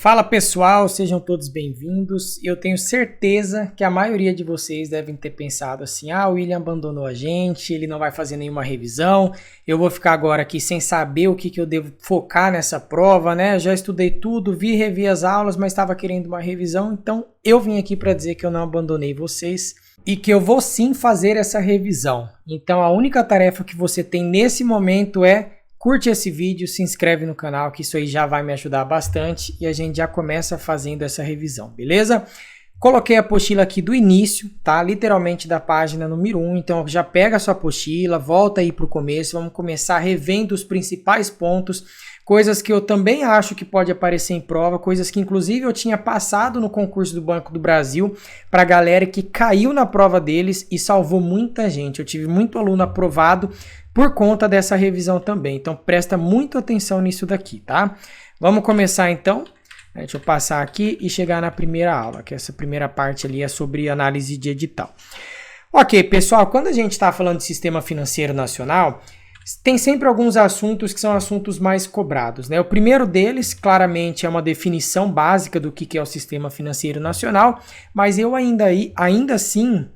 Fala pessoal, sejam todos bem-vindos. Eu tenho certeza que a maioria de vocês devem ter pensado assim: o William abandonou a gente, ele não vai fazer nenhuma revisão, eu vou ficar agora aqui sem saber o que eu devo focar nessa prova, né? Eu já estudei tudo, revi as aulas, mas estava querendo uma revisão, então eu vim aqui para dizer que eu não abandonei vocês e que eu vou sim fazer essa revisão. Então a única tarefa que você tem nesse momento é: curte esse vídeo, se inscreve no canal, que isso aí já vai me ajudar bastante e a gente já começa fazendo essa revisão, beleza? Coloquei a apostila aqui do início, tá? Literalmente da página número 1, então já pega a sua apostila, volta aí para o começo, vamos começar revendo os principais pontos, coisas que eu também acho que pode aparecer em prova, coisas que inclusive eu tinha passado no concurso do Banco do Brasil para a galera que caiu na prova deles e salvou muita gente. Eu tive muito aluno aprovado por conta dessa revisão também, então presta muita atenção nisso daqui, tá? Vamos começar então. Deixa eu passar aqui e chegar na primeira aula, que essa primeira parte ali é sobre análise de edital. Ok, pessoal, quando a gente está falando de sistema financeiro nacional, tem sempre alguns assuntos que são assuntos mais cobrados, né? O primeiro deles, claramente, é uma definição básica do que é o sistema financeiro nacional, mas eu ainda assim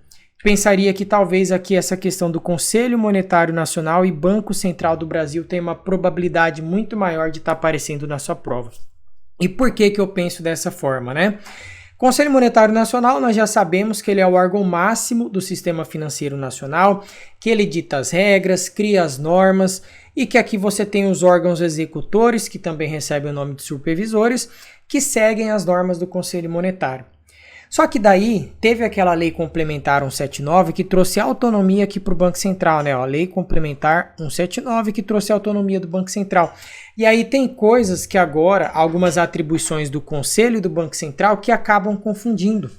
pensaria que talvez aqui essa questão do Conselho Monetário Nacional e Banco Central do Brasil tem uma probabilidade muito maior de estar aparecendo na sua prova. E por que eu penso dessa forma, né? Conselho Monetário Nacional, nós já sabemos que ele é o órgão máximo do sistema financeiro nacional, que ele dita as regras, cria as normas e que aqui você tem os órgãos executores, que também recebem o nome de supervisores, que seguem as normas do Conselho Monetário. Só que daí teve aquela lei complementar 179 que trouxe autonomia aqui para o Banco Central, né? A lei complementar 179 que trouxe autonomia do Banco Central. E aí tem coisas que agora, algumas atribuições do Conselho e do Banco Central que acabam confundindo.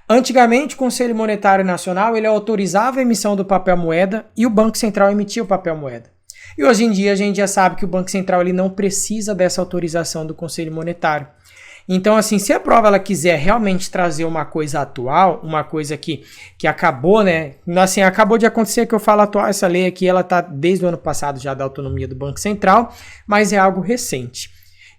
Antigamente o Conselho Monetário Nacional ele autorizava a emissão do papel moeda e o Banco Central emitia o papel moeda. E hoje em dia a gente já sabe que o Banco Central ele não precisa dessa autorização do Conselho Monetário. Então, assim, se a prova ela quiser realmente trazer uma coisa atual, uma coisa que acabou, né? Assim, acabou de acontecer que eu falo atual, essa lei aqui, ela tá desde o ano passado já da autonomia do Banco Central, mas é algo recente.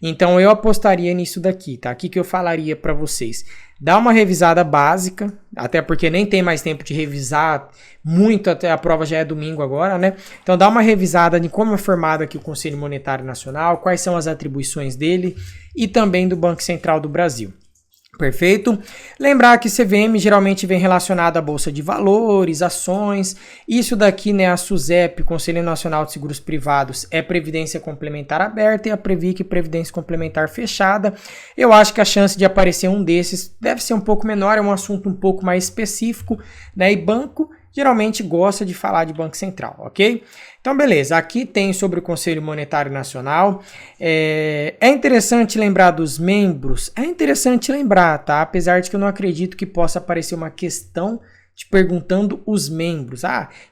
Então, eu apostaria nisso daqui, tá? O que eu falaria para vocês? Dá uma revisada básica, até porque nem tem mais tempo de revisar muito, até a prova já é domingo agora, né? Então dá uma revisada de como é formado aqui o Conselho Monetário Nacional, quais são as atribuições dele e também do Banco Central do Brasil. Perfeito? Lembrar que CVM geralmente vem relacionado à Bolsa de Valores, ações. Isso daqui, né, a SUSEP, Conselho Nacional de Seguros Privados, é Previdência Complementar Aberta e a Previc, Previdência Complementar Fechada. Eu acho que a chance de aparecer um desses deve ser um pouco menor, é um assunto um pouco mais específico, né? E banco geralmente gosta de falar de Banco Central, ok? Então, beleza, aqui tem sobre o Conselho Monetário Nacional. É interessante lembrar dos membros? É interessante lembrar, tá? Apesar de que eu não acredito que possa aparecer uma questão te perguntando os membros.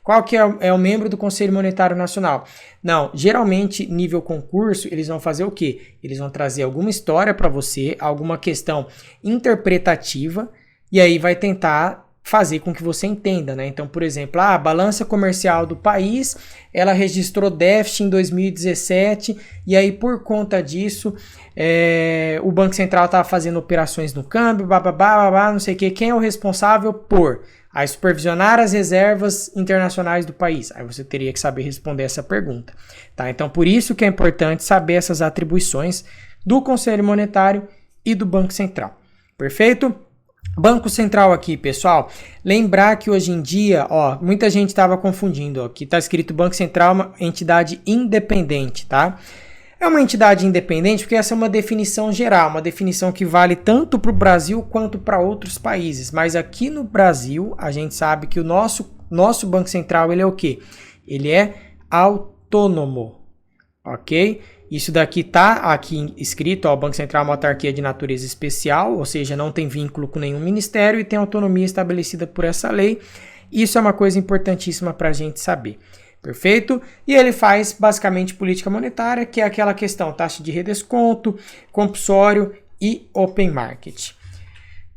Qual que é o membro do Conselho Monetário Nacional? Não, geralmente, nível concurso, eles vão fazer o quê? Eles vão trazer alguma história para você, alguma questão interpretativa, e aí vai tentar fazer com que você entenda, né? Então, por exemplo, a balança comercial do país, ela registrou déficit em 2017 e aí por conta disso, o Banco Central estava fazendo operações no câmbio, não sei o que. Quem é o responsável por supervisionar as reservas internacionais do país? Aí você teria que saber responder essa pergunta, tá? Então, por isso que é importante saber essas atribuições do Conselho Monetário e do Banco Central. Perfeito? Banco Central aqui, pessoal, lembrar que hoje em dia, muita gente estava confundindo, que está escrito Banco Central, uma entidade independente, tá? É uma entidade independente porque essa é uma definição geral, uma definição que vale tanto para o Brasil quanto para outros países, mas aqui no Brasil, a gente sabe que o nosso Banco Central, ele é o quê? Ele é autônomo, ok? Isso daqui tá aqui escrito, o Banco Central é uma autarquia de natureza especial, ou seja, não tem vínculo com nenhum ministério e tem autonomia estabelecida por essa lei. Isso é uma coisa importantíssima para a gente saber. Perfeito? E ele faz basicamente política monetária, que é aquela questão taxa de redesconto, compulsório e open market.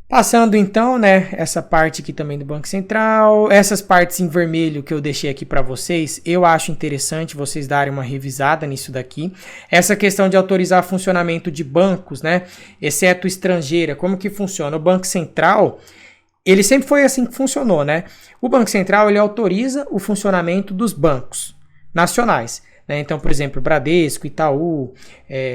Passando então, né, essa parte aqui também do Banco Central, essas partes em vermelho que eu deixei aqui para vocês, eu acho interessante vocês darem uma revisada nisso daqui. Essa questão de autorizar funcionamento de bancos, né, exceto estrangeira, como que funciona? O Banco Central, ele sempre foi assim que funcionou, né? O Banco Central, ele autoriza o funcionamento dos bancos nacionais. Então, por exemplo, Bradesco, Itaú,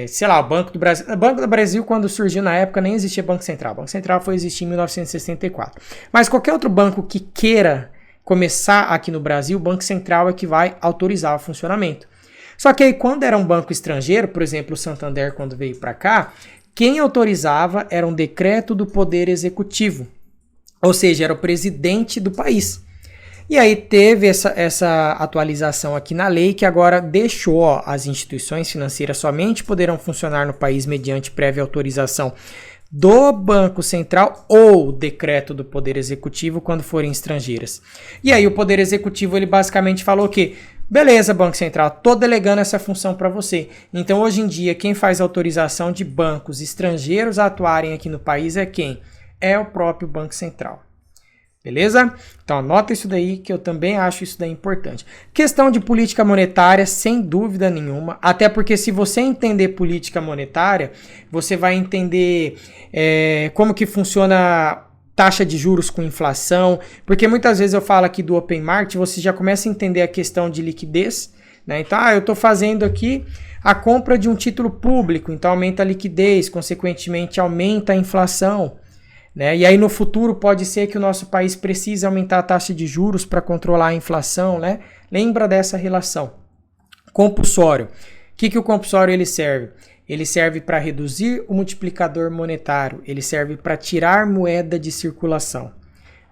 sei lá, o Banco do Brasil. O Banco do Brasil, quando surgiu na época, nem existia Banco Central. O Banco Central foi existir em 1964. Mas qualquer outro banco que queira começar aqui no Brasil, o Banco Central é que vai autorizar o funcionamento. Só que aí, quando era um banco estrangeiro, por exemplo, o Santander, quando veio para cá, quem autorizava era um decreto do Poder Executivo. Ou seja, era o presidente do país. E aí teve essa atualização aqui na lei que agora deixou as instituições financeiras somente poderão funcionar no país mediante prévia autorização do Banco Central ou decreto do Poder Executivo quando forem estrangeiras. E aí o Poder Executivo ele basicamente falou que beleza, Banco Central, tô delegando essa função para você. Então hoje em dia quem faz autorização de bancos estrangeiros a atuarem aqui no país é quem? É o próprio Banco Central. Beleza? Então anota isso daí que eu também acho isso daí importante. Questão de política monetária, sem dúvida nenhuma, até porque se você entender política monetária, você vai entender como que funciona taxa de juros com inflação, porque muitas vezes eu falo aqui do Open Market, você já começa a entender a questão de liquidez, né? Então, eu estou fazendo aqui a compra de um título público, então aumenta a liquidez, consequentemente aumenta a inflação. Né? E aí no futuro pode ser que o nosso país precise aumentar a taxa de juros para controlar a inflação, né? Lembra dessa relação. Compulsório. O que o compulsório ele serve? Ele serve para reduzir o multiplicador monetário, ele serve para tirar moeda de circulação,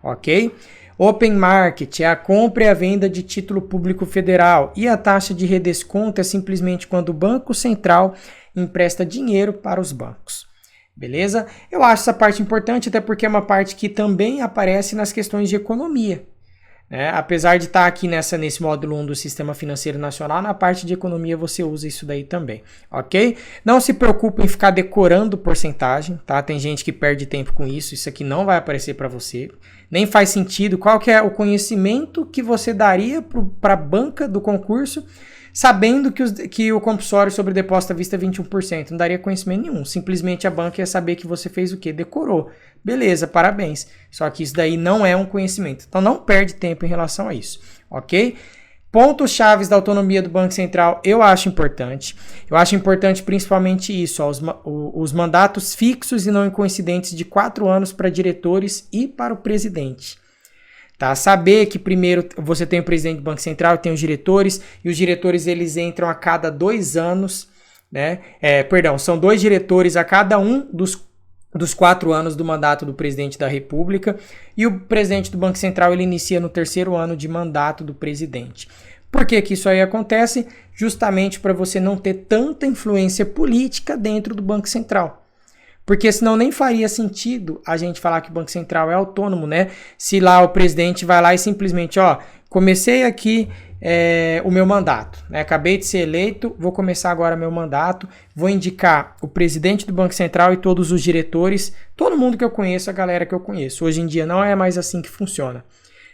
ok? Open Market é a compra e a venda de título público federal e a taxa de redesconto é simplesmente quando o Banco Central empresta dinheiro para os bancos. Beleza? Eu acho essa parte importante, até porque é uma parte que também aparece nas questões de economia. Né? Apesar de estar aqui nesse módulo 1 do Sistema Financeiro Nacional, na parte de economia você usa isso daí também, ok? Não se preocupe em ficar decorando porcentagem, tá? Tem gente que perde tempo com isso aqui não vai aparecer para você, nem faz sentido. Qual que é o conhecimento que você daria para a banca do concurso sabendo que o compulsório sobre depósito à vista é 21%? Não daria conhecimento nenhum. Simplesmente a banca ia saber que você fez o quê? Decorou. Beleza, parabéns. Só que isso daí não é um conhecimento. Então não perde tempo em relação a isso, ok? Pontos chaves da autonomia do Banco Central eu acho importante. Eu acho importante principalmente isso, os mandatos fixos e não incoincidentes de 4 anos para diretores e para o presidente. Tá? Saber que primeiro você tem o presidente do Banco Central, tem os diretores, e os diretores eles entram a cada 2 anos, né? São 2 diretores a cada um dos 4 anos do mandato do presidente da República, e o presidente do Banco Central ele inicia no 3º ano de mandato do presidente. Por que que isso aí acontece? Justamente para você não ter tanta influência política dentro do Banco Central. Porque senão nem faria sentido a gente falar que o Banco Central é autônomo, né? Se lá o presidente vai lá e simplesmente, comecei aqui o meu mandato, né? Acabei de ser eleito, vou começar agora meu mandato, vou indicar o presidente do Banco Central e todos os diretores, todo mundo que eu conheço, a galera que eu conheço. Hoje em dia não é mais assim que funciona,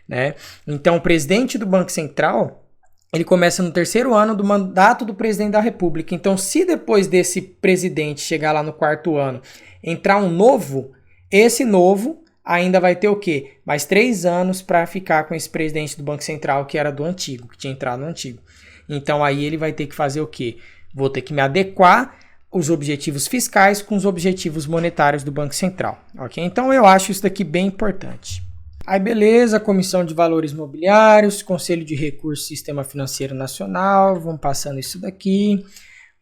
né? Então o presidente do Banco Central, ele começa no 3º ano do mandato do presidente da República. Então, se depois desse presidente chegar lá no 4º ano, entrar um novo, esse novo ainda vai ter o quê? Mais 3 anos para ficar com esse presidente do Banco Central que era do antigo, que tinha entrado no antigo. Então, aí ele vai ter que fazer o quê? Vou ter que me adequar os objetivos fiscais com os objetivos monetários do Banco Central, ok? Então, eu acho isso daqui bem importante. Aí beleza, Comissão de Valores Mobiliários, Conselho de Recursos do Sistema Financeiro Nacional, vamos passando isso daqui.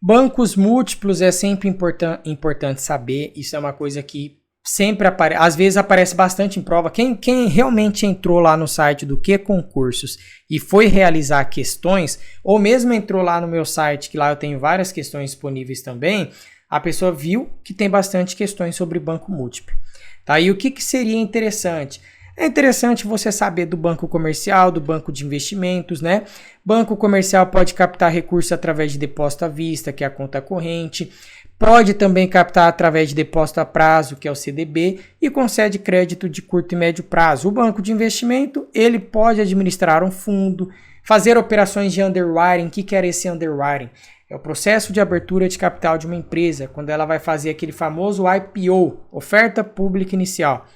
Bancos múltiplos é sempre importante saber, isso é uma coisa que sempre aparece, às vezes aparece bastante em prova. Quem realmente entrou lá no site do Que Concursos e foi realizar questões, ou mesmo entrou lá no meu site, que lá eu tenho várias questões disponíveis também, a pessoa viu que tem bastante questões sobre banco múltiplo. Tá? E o que seria interessante? É interessante você saber do banco comercial, do banco de investimentos, né? Banco comercial pode captar recursos através de depósito à vista, que é a conta corrente. pode também captar através de depósito a prazo, que é o CDB, e concede crédito de curto e médio prazo. O banco de investimento, ele pode administrar um fundo, fazer operações de underwriting. O que era esse underwriting? É o processo de abertura de capital de uma empresa, quando ela vai fazer aquele famoso IPO, oferta pública inicial.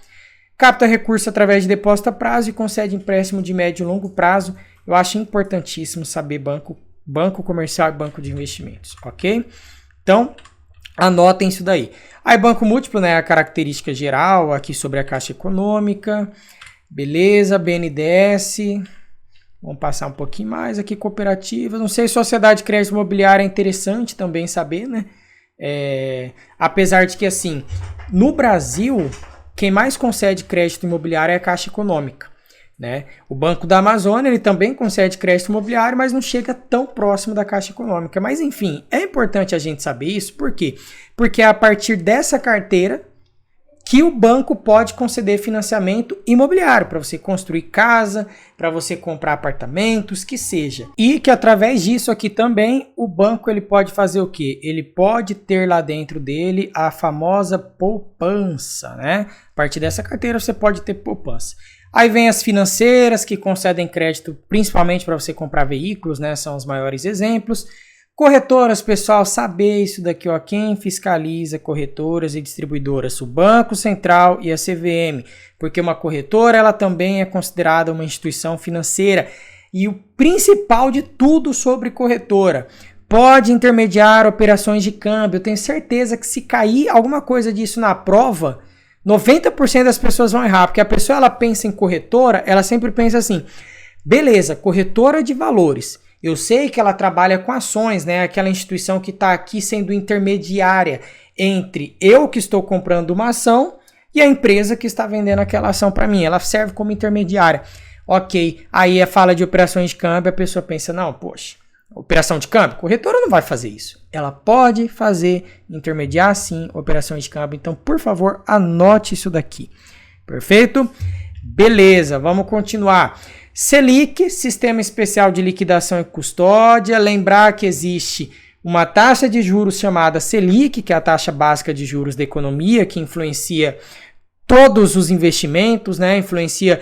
Capta recurso através de depósito a prazo e concede empréstimo de médio e longo prazo. Eu acho importantíssimo saber banco comercial e banco de investimentos, ok? Então, anotem isso daí. Aí, banco múltiplo, né, a característica geral aqui sobre a Caixa Econômica. Beleza, BNDES. Vamos passar um pouquinho mais aqui, cooperativas. Não sei, sociedade de crédito imobiliário é interessante também saber, né? Apesar de que, assim, no Brasil, quem mais concede crédito imobiliário é a Caixa Econômica, né? O Banco da Amazônia, ele também concede crédito imobiliário, mas não chega tão próximo da Caixa Econômica. Mas, enfim, é importante a gente saber isso. Por quê? Porque é a partir dessa carteira que o banco pode conceder financiamento imobiliário para você construir casa, para você comprar apartamentos, que seja. E que através disso aqui também o banco ele pode fazer o quê? Ele pode ter lá dentro dele a famosa poupança, né? A partir dessa carteira você pode ter poupança. Aí vem as financeiras que concedem crédito principalmente para você comprar veículos, né? São os maiores exemplos. Corretoras, pessoal, saber isso daqui, ó, quem fiscaliza corretoras e distribuidoras? O Banco Central e a CVM, porque uma corretora ela também é considerada uma instituição financeira. E o principal de tudo sobre corretora, pode intermediar operações de câmbio. Eu tenho certeza que se cair alguma coisa disso na prova, 90% das pessoas vão errar, porque a pessoa ela pensa em corretora, ela sempre pensa assim, beleza, corretora de valores. Eu sei que ela trabalha com ações, né? Aquela instituição que está aqui sendo intermediária entre eu que estou comprando uma ação e a empresa que está vendendo aquela ação para mim. Ela serve como intermediária. Ok, aí fala de operações de câmbio, a pessoa pensa, não, poxa, operação de câmbio? Corretora não vai fazer isso. Ela pode fazer, intermediar sim, operações de câmbio. Então, por favor, anote isso daqui. Perfeito? Beleza, vamos continuar. Selic, Sistema Especial de Liquidação e Custódia. Lembrar que existe uma taxa de juros chamada Selic, que é a taxa básica de juros da economia, que influencia todos os investimentos, né? Influencia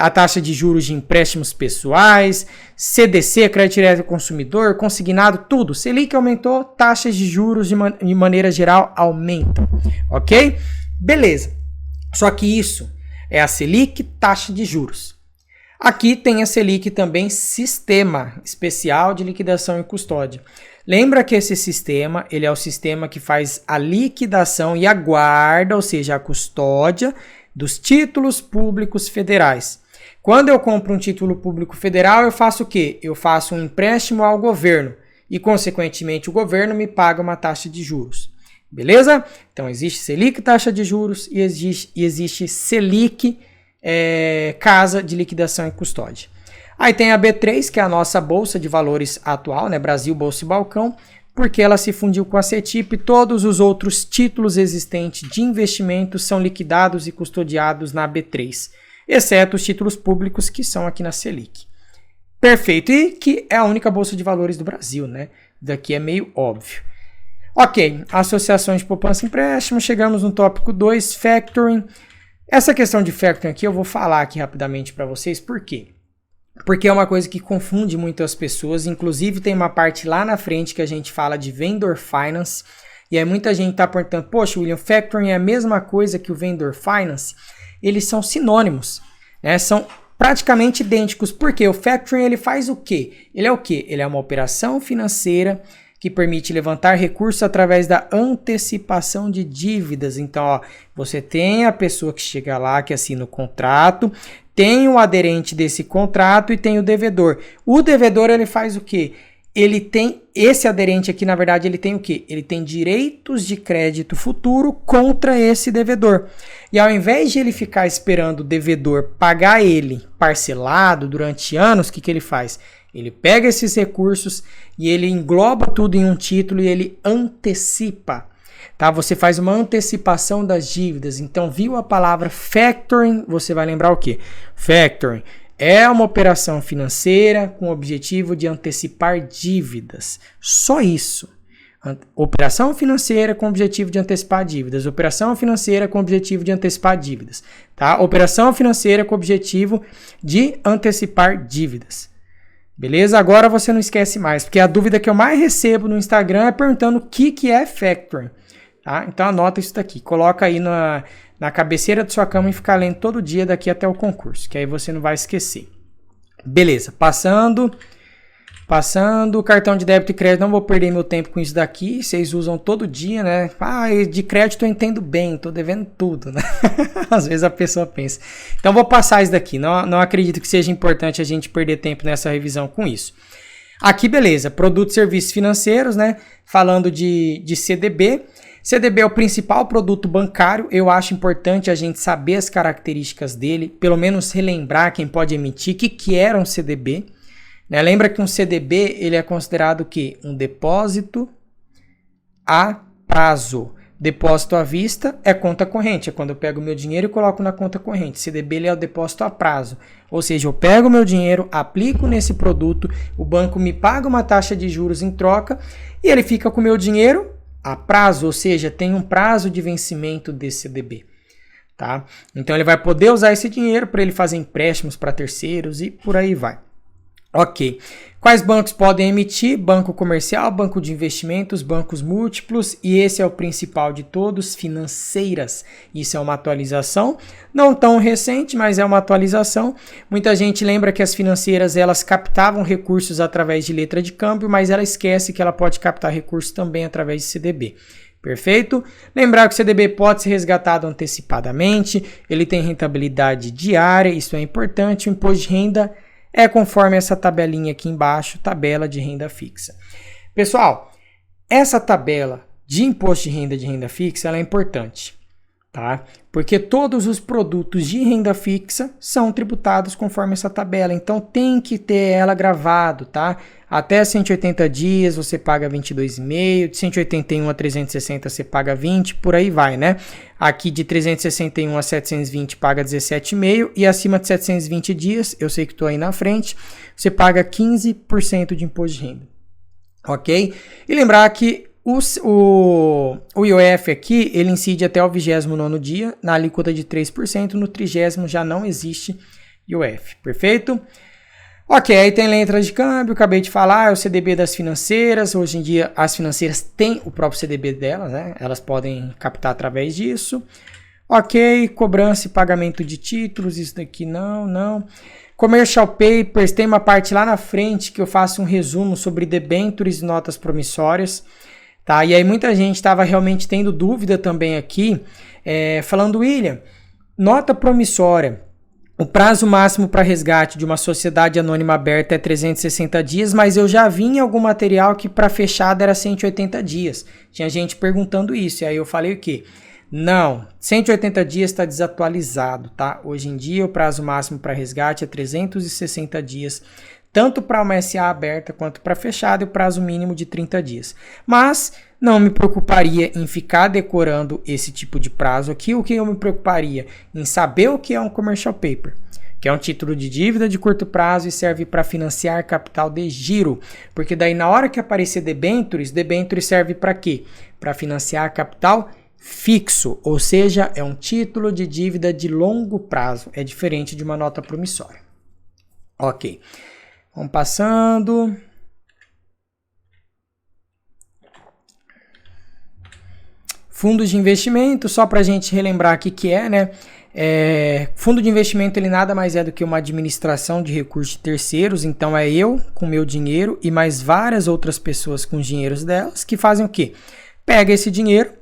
a taxa de juros de empréstimos pessoais, CDC, Crédito Direto ao Consumidor, consignado, tudo. Selic aumentou, taxas de juros de maneira geral aumentam, ok? Beleza. Só que isso é a Selic, taxa de juros. Aqui tem a Selic também, Sistema Especial de Liquidação e Custódia. Lembra que esse sistema, ele é o sistema que faz a liquidação e a guarda, ou seja, a custódia dos títulos públicos federais. Quando eu compro um título público federal, eu faço o quê? Eu faço um empréstimo ao governo e, consequentemente, o governo me paga uma taxa de juros. Beleza? Então, existe Selic, taxa de juros, e existe Selic, casa de liquidação e custódia. Aí tem a B3, que é a nossa bolsa de valores atual, né? Brasil, Bolsa e Balcão, porque ela se fundiu com a CETIP. Todos os outros títulos existentes de investimento são liquidados e custodiados na B3, exceto os títulos públicos que são aqui na Selic. Perfeito, e que é a única bolsa de valores do Brasil, né? Daqui é meio óbvio. Ok, associações de poupança e empréstimo, chegamos no tópico 2, factoring. Essa questão de factoring aqui eu vou falar aqui rapidamente para vocês, por quê? Porque é uma coisa que confunde muito as pessoas, inclusive tem uma parte lá na frente que a gente fala de vendor finance, e aí muita gente está perguntando, poxa, William, factoring é a mesma coisa que o vendor finance? Eles são sinônimos, né? São praticamente idênticos, porque o factoring ele faz o quê? Ele é o quê? Ele é uma operação financeira que permite levantar recursos através da antecipação de dívidas. Então, ó, você tem a pessoa que chega lá, que assina o contrato, tem o aderente desse contrato e tem o devedor. O devedor, ele faz o quê? Ele tem, esse aderente aqui, na verdade, ele tem o quê? Ele tem direitos de crédito futuro contra esse devedor. E ao invés de ele ficar esperando o devedor pagar ele parcelado durante anos, o que ele faz? Ele pega esses recursos e ele engloba tudo em um título e ele antecipa, tá? Você faz uma antecipação das dívidas. Então, viu a palavra factoring, você vai lembrar o quê? Factoring é uma operação financeira com o objetivo de antecipar dívidas. Só isso. Operação financeira com objetivo de antecipar dívidas. Operação financeira com objetivo de antecipar dívidas. Tá? Operação financeira com objetivo de antecipar dívidas. Beleza? Agora você não esquece mais, porque a dúvida que eu mais recebo no Instagram é perguntando o que é factoring. Tá? Então anota isso daqui. Coloca aí na cabeceira da sua cama e fica lendo todo dia daqui até o concurso, que aí você não vai esquecer. Beleza, passando, cartão de débito e crédito, não vou perder meu tempo com isso daqui, vocês usam todo dia, né? De crédito eu entendo bem, tô devendo tudo, né? Às vezes a pessoa pensa. Então vou passar isso daqui, não acredito que seja importante a gente perder tempo nessa revisão com isso. Aqui, beleza, produtos e serviços financeiros, né? Falando de CDB. CDB é o principal produto bancário, eu acho importante a gente saber as características dele, pelo menos relembrar quem pode emitir, o que era um CDB. Né? Lembra que um CDB ele é considerado o quê? Um depósito a prazo. Depósito à vista é conta corrente, é quando eu pego o meu dinheiro e coloco na conta corrente. CDB ele é o depósito a prazo, ou seja, eu pego o meu dinheiro, aplico nesse produto, o banco me paga uma taxa de juros em troca e ele fica com o meu dinheiro a prazo, ou seja, tem um prazo de vencimento desse CDB. Tá? Então ele vai poder usar esse dinheiro para ele fazer empréstimos para terceiros e por aí vai. Ok. Quais bancos podem emitir? Banco comercial, banco de investimentos, bancos múltiplos e esse é o principal de todos, financeiras. Isso é uma atualização, não tão recente, mas é uma atualização. Muita gente lembra que as financeiras elas captavam recursos através de letra de câmbio, mas ela esquece que ela pode captar recursos também através de CDB. Perfeito? Lembrar que o CDB pode ser resgatado antecipadamente, ele tem rentabilidade diária, isso é importante, o imposto de renda é conforme essa tabelinha aqui embaixo, tabela de renda fixa. Pessoal, essa tabela de imposto de renda fixa, ela é importante, tá? Porque todos os produtos de renda fixa são tributados conforme essa tabela, então tem que ter ela gravado, tá? Até 180 dias você paga 22,5, de 181 a 360 você paga 20, por aí vai, né? Aqui de 361 a 720 paga 17,5 e acima de 720 dias, eu sei que estou aí na frente, você paga 15% de imposto de renda, ok? E lembrar que o IOF aqui, ele incide até o 29º dia, na alíquota de 3%, no 30º já não existe IOF, perfeito? Ok, aí tem letra de câmbio, acabei de falar, é o CDB das financeiras, hoje em dia as financeiras têm o próprio CDB delas, né? Elas podem captar através disso. Ok, cobrança e pagamento de títulos, isso daqui não. Commercial Papers, tem uma parte lá na frente que eu faço um resumo sobre debêntures e notas promissórias. Tá? E aí muita gente estava realmente tendo dúvida também aqui, falando, William, nota promissória, o prazo máximo para resgate de uma sociedade anônima aberta é 360 dias, mas eu já vi em algum material que para fechada era 180 dias. Tinha gente perguntando isso, e aí eu falei o quê? Não, 180 dias está desatualizado, tá? Hoje em dia o prazo máximo para resgate é 360 dias, tanto para uma SA aberta quanto para fechada, e o prazo mínimo de 30 dias. Mas não me preocuparia em ficar decorando esse tipo de prazo aqui. O que eu me preocuparia? Em saber o que é um commercial paper, que é um título de dívida de curto prazo e serve para financiar capital de giro. Porque daí na hora que aparecer debêntures serve para quê? Para financiar capital fixo, ou seja, é um título de dívida de longo prazo. É diferente de uma nota promissória. Ok. Vamos passando. Fundos de investimento, só para a gente relembrar aqui que né? Fundo de investimento ele nada mais é do que uma administração de recursos de terceiros, então é eu com meu dinheiro e mais várias outras pessoas com os dinheiros delas que fazem o quê? Pega esse dinheiro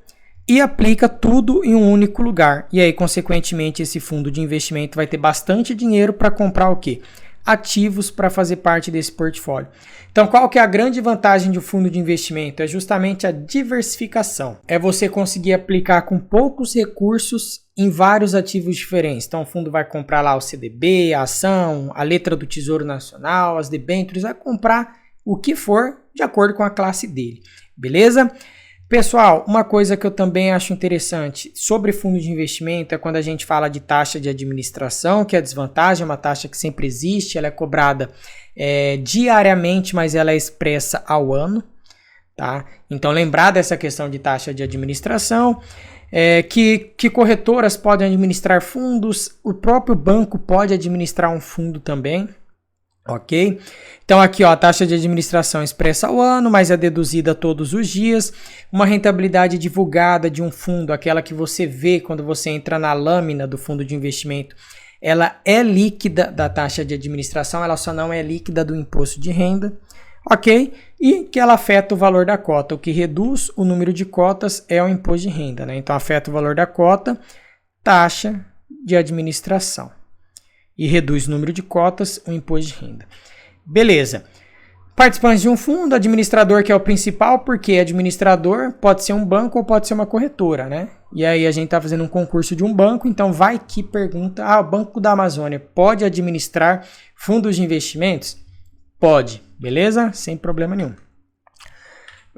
e aplica tudo em um único lugar. E aí, consequentemente, esse fundo de investimento vai ter bastante dinheiro para comprar o quê? Ativos para fazer parte desse portfólio. Então, qual que é a grande vantagem de um fundo de investimento? É justamente a diversificação. É você conseguir aplicar com poucos recursos em vários ativos diferentes. Então, o fundo vai comprar lá o CDB, a ação, a letra do Tesouro Nacional, as debêntures, vai comprar o que for de acordo com a classe dele. Beleza? Pessoal, uma coisa que eu também acho interessante sobre fundo de investimento é quando a gente fala de taxa de administração, que é a desvantagem, é uma taxa que sempre existe, ela é cobrada diariamente, mas ela é expressa ao ano, tá? Então lembrar dessa questão de taxa de administração, que corretoras podem administrar fundos, o próprio banco pode administrar um fundo também, ok? Então aqui ó, a taxa de administração expressa ao ano, mas é deduzida todos os dias. Uma rentabilidade divulgada de um fundo, aquela que você vê quando você entra na lâmina do fundo de investimento, ela é líquida da taxa de administração, ela só não é líquida do imposto de renda, ok? E que ela afeta o valor da cota. O que reduz o número de cotas é o imposto de renda, né? Então afeta o valor da cota, taxa de administração. E reduz o número de cotas, o imposto de renda. Beleza. Participantes de um fundo, administrador que é o principal, porque administrador pode ser um banco ou pode ser uma corretora, né? E aí a gente está fazendo um concurso de um banco, então vai que pergunta, o Banco da Amazônia pode administrar fundos de investimentos? Pode, beleza? Sem problema nenhum.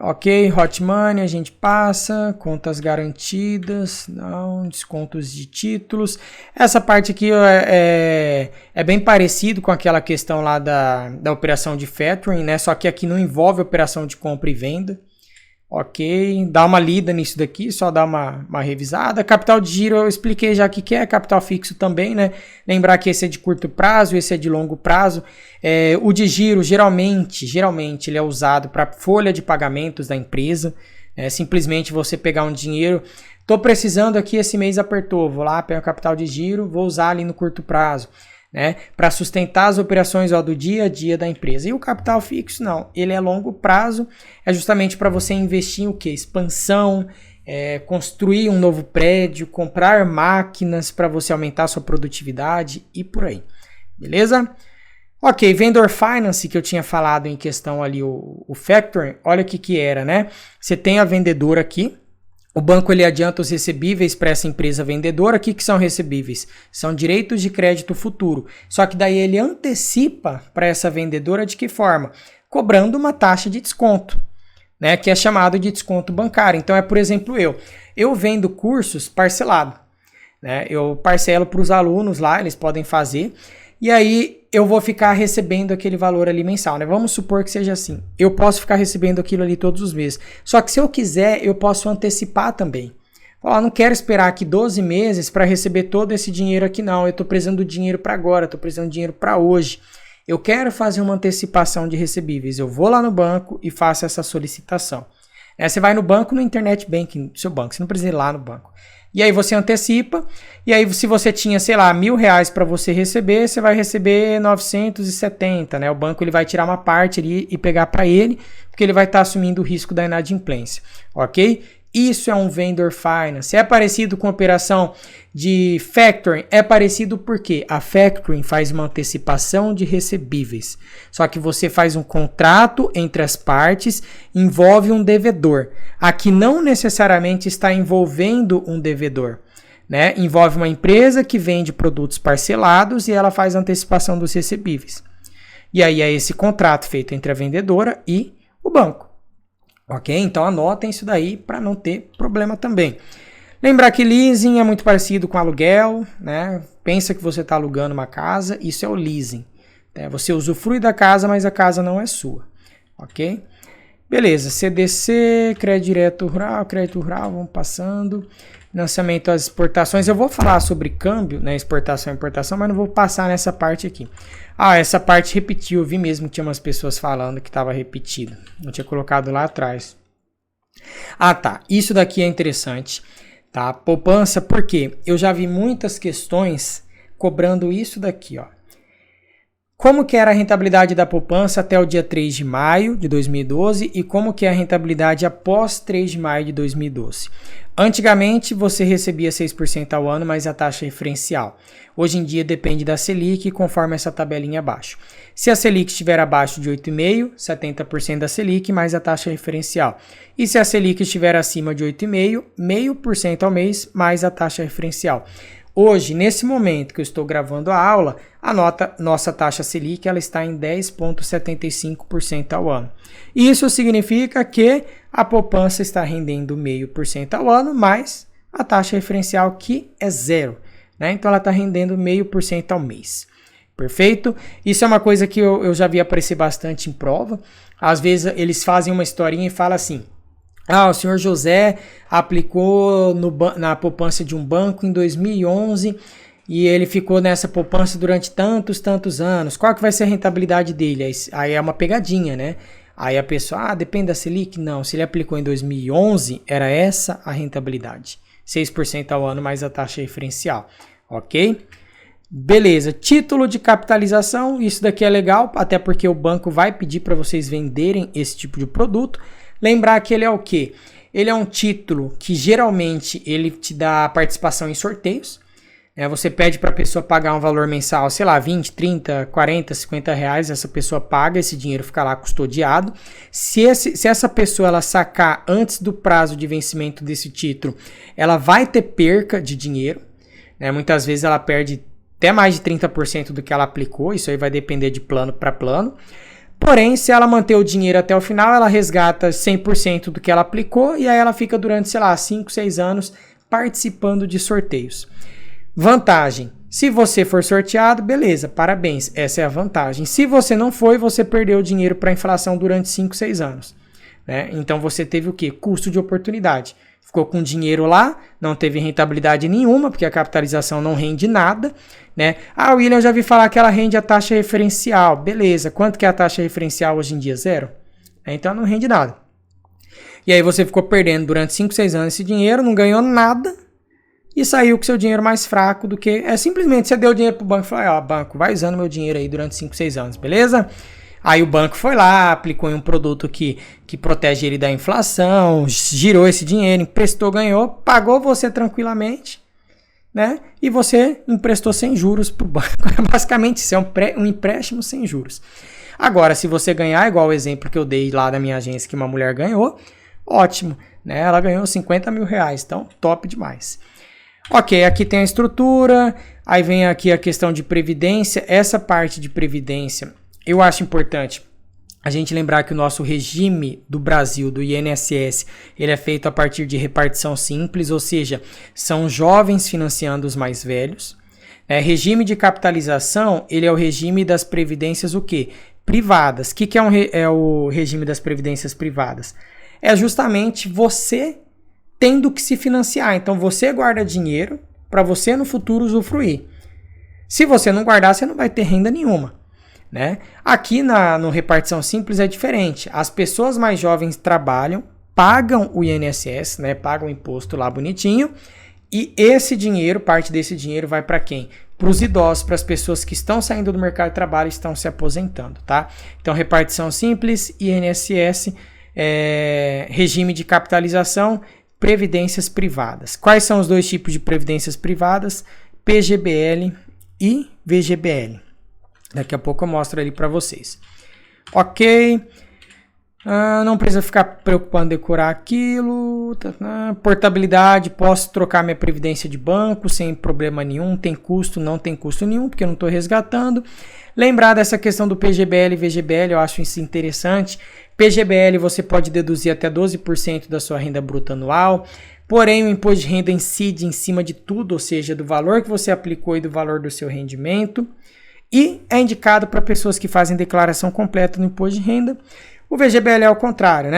Ok, hot money, a gente passa, contas garantidas, não, descontos de títulos. Essa parte aqui é bem parecido com aquela questão lá da operação de factoring, né? Só que aqui não envolve operação de compra e venda. Ok, dá uma lida nisso daqui, só dá uma revisada. Capital de giro eu expliquei já o que é, capital fixo também, né? Lembrar que esse é de curto prazo, esse é de longo prazo. O de giro, geralmente ele é usado para folha de pagamentos da empresa. Simplesmente você pegar um dinheiro, estou precisando aqui, esse mês apertou, vou lá, pego o capital de giro, vou usar ali no curto prazo, né, para sustentar as operações do dia a dia da empresa. E o capital fixo não, ele é longo prazo, é justamente para você investir em o quê? Expansão, construir um novo prédio, comprar máquinas para você aumentar a sua produtividade e por aí, beleza? Ok, vendor finance que eu tinha falado em questão ali, o factoring, olha o que era, né? Você tem a vendedora aqui, o banco ele adianta os recebíveis para essa empresa vendedora. O que são recebíveis? São direitos de crédito futuro. Só que daí ele antecipa para essa vendedora de que forma? Cobrando uma taxa de desconto, né? Que é chamado de desconto bancário. Então por exemplo, eu vendo cursos parcelado, né? Eu parcelo para os alunos lá, eles podem fazer. E aí eu vou ficar recebendo aquele valor ali mensal, né? Vamos supor que seja assim. Eu posso ficar recebendo aquilo ali todos os meses. Só que se eu quiser, eu posso antecipar também. Falar, não quero esperar aqui 12 meses para receber todo esse dinheiro aqui não. Eu estou precisando do dinheiro para agora, estou precisando do dinheiro para hoje. Eu quero fazer uma antecipação de recebíveis. Eu vou lá no banco e faço essa solicitação. Você vai no banco, no internet banking do seu banco. Você não precisa ir lá no banco. E aí você antecipa, e aí se você tinha, sei lá, R$1.000 para você receber, você vai receber 970, né? O banco ele vai tirar uma parte ali e pegar para ele, porque ele vai estar assumindo o risco da inadimplência, ok? Isso é um vendor finance. É parecido com a operação de factoring? É parecido porque a factoring faz uma antecipação de recebíveis. Só que você faz um contrato entre as partes, envolve um devedor. Aqui não necessariamente está envolvendo um devedor, né? Envolve uma empresa que vende produtos parcelados e ela faz a antecipação dos recebíveis. E aí é esse contrato feito entre a vendedora e o banco. Ok? Então anotem isso daí para não ter problema também. Lembrar que leasing é muito parecido com aluguel, né? Pensa que você está alugando uma casa, isso é o leasing. Né? Você usufrui da casa, mas a casa não é sua. Ok? Beleza, CDC, crédito rural, vamos passando. Financiamento às exportações. Eu vou falar sobre câmbio, né? Exportação e importação, mas não vou passar nessa parte aqui. Essa parte repetiu. Eu vi mesmo que tinha umas pessoas falando que estava repetido. Eu tinha colocado lá atrás. Tá. Isso daqui é interessante. Tá? Poupança, por quê? Eu já vi muitas questões cobrando isso daqui, ó. Como que era a rentabilidade da poupança até o dia 3 de maio de 2012 e como que é a rentabilidade após 3 de maio de 2012. Antigamente você recebia 6% ao ano, mas a taxa referencial. Hoje em dia depende da Selic, conforme essa tabelinha abaixo. Se a Selic estiver abaixo de 8,5%, 70% da Selic mais a taxa referencial. E se a Selic estiver acima de 8,5%, 0,5% ao mês mais a taxa referencial. Hoje, nesse momento que eu estou gravando a aula, nossa taxa Selic ela está em 10,75% ao ano. Isso significa que a poupança está rendendo 0,5% ao ano, mais a taxa referencial que é zero. Né? Então ela está rendendo 0,5% ao mês. Perfeito? Isso é uma coisa que eu já vi aparecer bastante em prova. Às vezes eles fazem uma historinha e falam assim: ah, o senhor José aplicou na poupança de um banco em 2011 e ele ficou nessa poupança durante tantos anos. Qual que vai ser a rentabilidade dele? Aí é uma pegadinha, né? Aí a pessoa, depende da Selic? Não, se ele aplicou em 2011, era essa a rentabilidade. 6% ao ano mais a taxa referencial, ok? Beleza, título de capitalização, isso daqui é legal, até porque o banco vai pedir para vocês venderem esse tipo de produto. Lembrar que ele é o quê? Ele é um título que geralmente ele te dá participação em sorteios. Você pede para a pessoa pagar um valor mensal, sei lá, 20, 30, 40, 50 reais, essa pessoa paga, esse dinheiro fica lá custodiado. Se essa pessoa ela sacar antes do prazo de vencimento desse título, ela vai ter perca de dinheiro. Muitas vezes ela perde até mais de 30% do que ela aplicou, isso aí vai depender de plano para plano. Porém, se ela manter o dinheiro até o final, ela resgata 100% do que ela aplicou e aí ela fica durante, sei lá, 5, 6 anos participando de sorteios. Vantagem: se você for sorteado, beleza, parabéns, essa é a vantagem. Se você não foi, você perdeu o dinheiro para a inflação durante 5, 6 anos. Então você teve o quê? Custo de oportunidade. Ficou com dinheiro lá, não teve rentabilidade nenhuma, porque a capitalização não rende nada, William, eu já vi falar que ela rende a taxa referencial. Beleza, quanto que é a taxa referencial hoje em dia? 0? Então não rende nada. E aí você ficou perdendo durante 5, 6 anos esse dinheiro, não ganhou nada e saiu com seu dinheiro mais fraco do que... simplesmente você deu o dinheiro pro banco e falou, banco, vai usando meu dinheiro aí durante 5, 6 anos, beleza? Aí o banco foi lá, aplicou em um produto que protege ele da inflação, girou esse dinheiro, emprestou, ganhou, pagou você tranquilamente, e você emprestou sem juros para o banco. Basicamente isso é um empréstimo sem juros. Agora, se você ganhar, igual o exemplo que eu dei lá da minha agência que uma mulher ganhou, ótimo, ela ganhou 50 mil reais, então top demais. Ok, aqui tem a estrutura, aí vem aqui a questão de previdência. Essa parte de previdência eu acho importante a gente lembrar que o nosso regime do Brasil, do INSS, ele é feito a partir de repartição simples, ou seja, são jovens financiando os mais velhos. Regime de capitalização, ele é o regime das previdências o quê? Privadas. O que é o regime das previdências privadas? É justamente você tendo que se financiar. Então você guarda dinheiro para você no futuro usufruir. Se você não guardar, você não vai ter renda nenhuma. Aqui no repartição simples é diferente. As pessoas mais jovens trabalham, pagam o INSS, pagam o imposto lá bonitinho, e esse dinheiro, parte desse dinheiro vai para quem? Para os idosos, para as pessoas que estão saindo do mercado de trabalho e estão se aposentando, tá? Então repartição simples, INSS, regime de capitalização, previdências privadas. Quais são os dois tipos de previdências privadas? PGBL e VGBL. Daqui a pouco eu mostro ali para vocês. Ok. Não precisa ficar preocupando em decorar aquilo. Portabilidade. Posso trocar minha previdência de banco sem problema nenhum. Tem custo? Não tem custo nenhum, porque eu não estou resgatando. Lembrar dessa questão do PGBL e VGBL, eu acho isso interessante. PGBL você pode deduzir até 12% da sua renda bruta anual. Porém, o imposto de renda incide em cima de tudo, ou seja, do valor que você aplicou e do valor do seu rendimento. E é indicado para pessoas que fazem declaração completa no imposto de renda. O VGBL é ao contrário,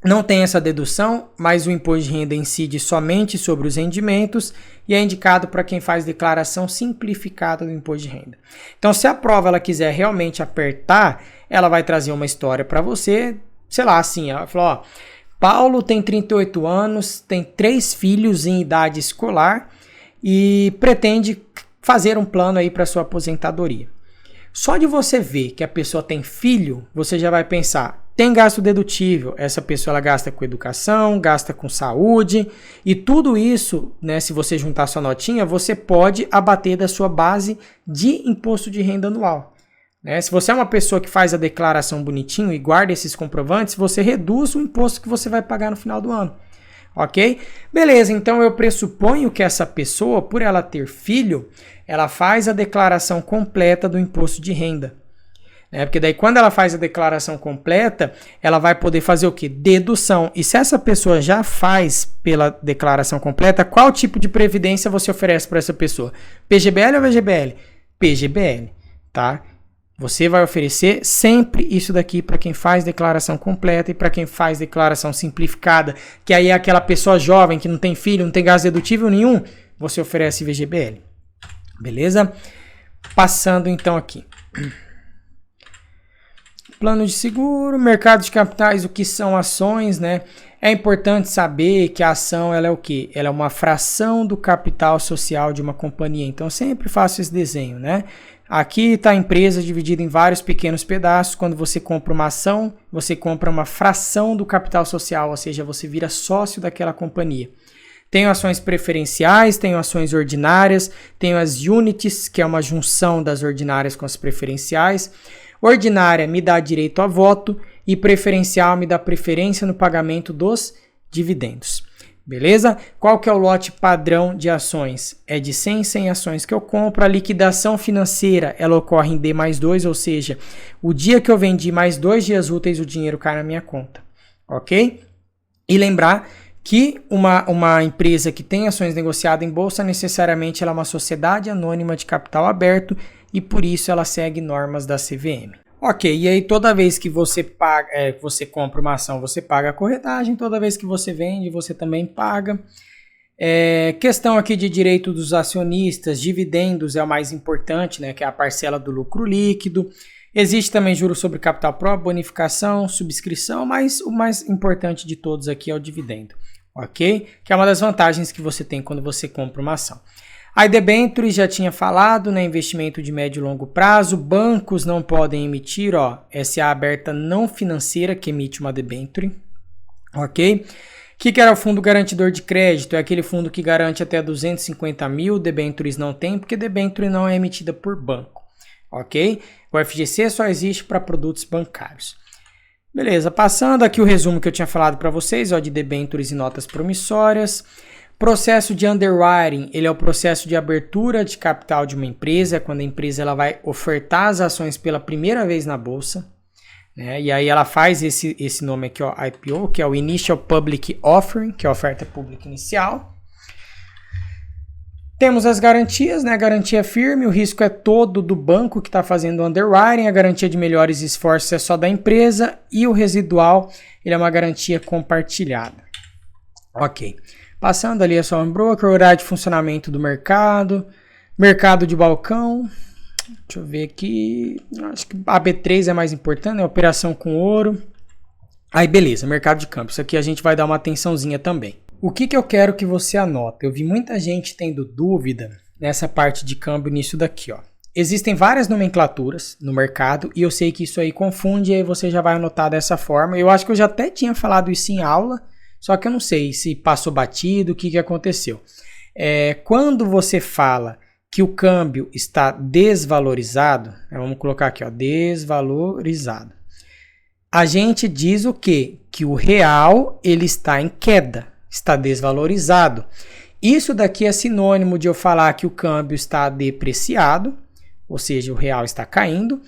Não tem essa dedução, mas o imposto de renda incide somente sobre os rendimentos e é indicado para quem faz declaração simplificada do imposto de renda. Então, se a prova ela quiser realmente apertar, ela vai trazer uma história para você, sei lá, assim, ela falou, Paulo tem 38 anos, tem 3 filhos em idade escolar e pretende fazer um plano aí para sua aposentadoria. Só de você ver que a pessoa tem filho, você já vai pensar, tem gasto dedutível, essa pessoa ela gasta com educação, gasta com saúde e tudo isso, se você juntar sua notinha, você pode abater da sua base de imposto de renda anual. Se você é uma pessoa que faz a declaração bonitinho e guarda esses comprovantes, você reduz o imposto que você vai pagar no final do ano. Ok? Beleza, então eu pressuponho que essa pessoa, por ela ter filho, ela faz a declaração completa do imposto de renda. Porque daí quando ela faz a declaração completa, ela vai poder fazer o quê? Dedução. E se essa pessoa já faz pela declaração completa, qual tipo de previdência você oferece para essa pessoa? PGBL ou VGBL? PGBL, tá? Você vai oferecer sempre isso daqui para quem faz declaração completa e para quem faz declaração simplificada, que aí é aquela pessoa jovem que não tem filho, não tem gasto dedutível nenhum, você oferece VGBL. Beleza? Passando então aqui. Plano de seguro, mercado de capitais, o que são ações, né? É importante saber que a ação ela é o quê? Ela é uma fração do capital social de uma companhia. Então, eu sempre faço esse desenho, né? Aqui está a empresa dividida em vários pequenos pedaços. Quando você compra uma ação, você compra uma fração do capital social, ou seja, você vira sócio daquela companhia. Tenho ações preferenciais, tenho ações ordinárias, tenho as units, que é uma junção das ordinárias com as preferenciais. Ordinária me dá direito a voto e preferencial me dá preferência no pagamento dos dividendos. Beleza? Qual que é o lote padrão de ações? É de 100 ações que eu compro. A liquidação financeira ela ocorre em D+2, ou seja, o dia que eu vendi mais 2 dias úteis o dinheiro cai na minha conta. Ok? E lembrar que uma empresa que tem ações negociadas em bolsa, necessariamente ela é uma sociedade anônima de capital aberto e por isso ela segue normas da CVM. Ok, e aí toda vez que você paga, você compra uma ação, você paga a corretagem, toda vez que você vende, você também paga. Questão aqui de direito dos acionistas, dividendos é o mais importante, né, que é a parcela do lucro líquido. Existe também juros sobre capital próprio, bonificação, subscrição, mas o mais importante de todos aqui é o dividendo, ok? Que é uma das vantagens que você tem quando você compra uma ação. A debenture já tinha falado, né? Investimento de médio e longo prazo. Bancos não podem emitir, SA aberta não financeira que emite uma debenture, ok? O que era o fundo garantidor de crédito? É aquele fundo que garante até 250 mil, debentures não tem, porque debenture não é emitida por banco, ok? O FGC só existe para produtos bancários. Beleza, passando aqui o resumo que eu tinha falado para vocês, de debentures e notas promissórias. Processo de underwriting, ele é o processo de abertura de capital de uma empresa, quando a empresa ela vai ofertar as ações pela primeira vez na bolsa, né? E aí ela faz esse nome aqui, IPO, que é o Initial Public Offering, que é a oferta pública inicial. Temos as garantias, né? Garantia firme, o risco é todo do banco que está fazendo o underwriting, a garantia de melhores esforços é só da empresa e o residual, ele é uma garantia compartilhada. Ok. Passando ali a só um broker, horário de funcionamento do mercado, mercado de balcão, deixa eu ver aqui, acho que a B3 é mais importante, né? Operação com ouro. Aí beleza, mercado de câmbio, isso aqui a gente vai dar uma atençãozinha também. O que eu quero que você anota? Eu vi muita gente tendo dúvida nessa parte de câmbio nisso daqui, Existem várias nomenclaturas no mercado e eu sei que isso aí confunde e aí você já vai anotar dessa forma. Eu acho que eu já até tinha falado isso em aula, só que eu não sei se passou batido, o que aconteceu. Quando você fala que o câmbio está desvalorizado, vamos colocar aqui, desvalorizado. A gente diz o quê? Que o real ele está em queda, está desvalorizado. Isso daqui é sinônimo de eu falar que o câmbio está depreciado, ou seja, o real está caindo.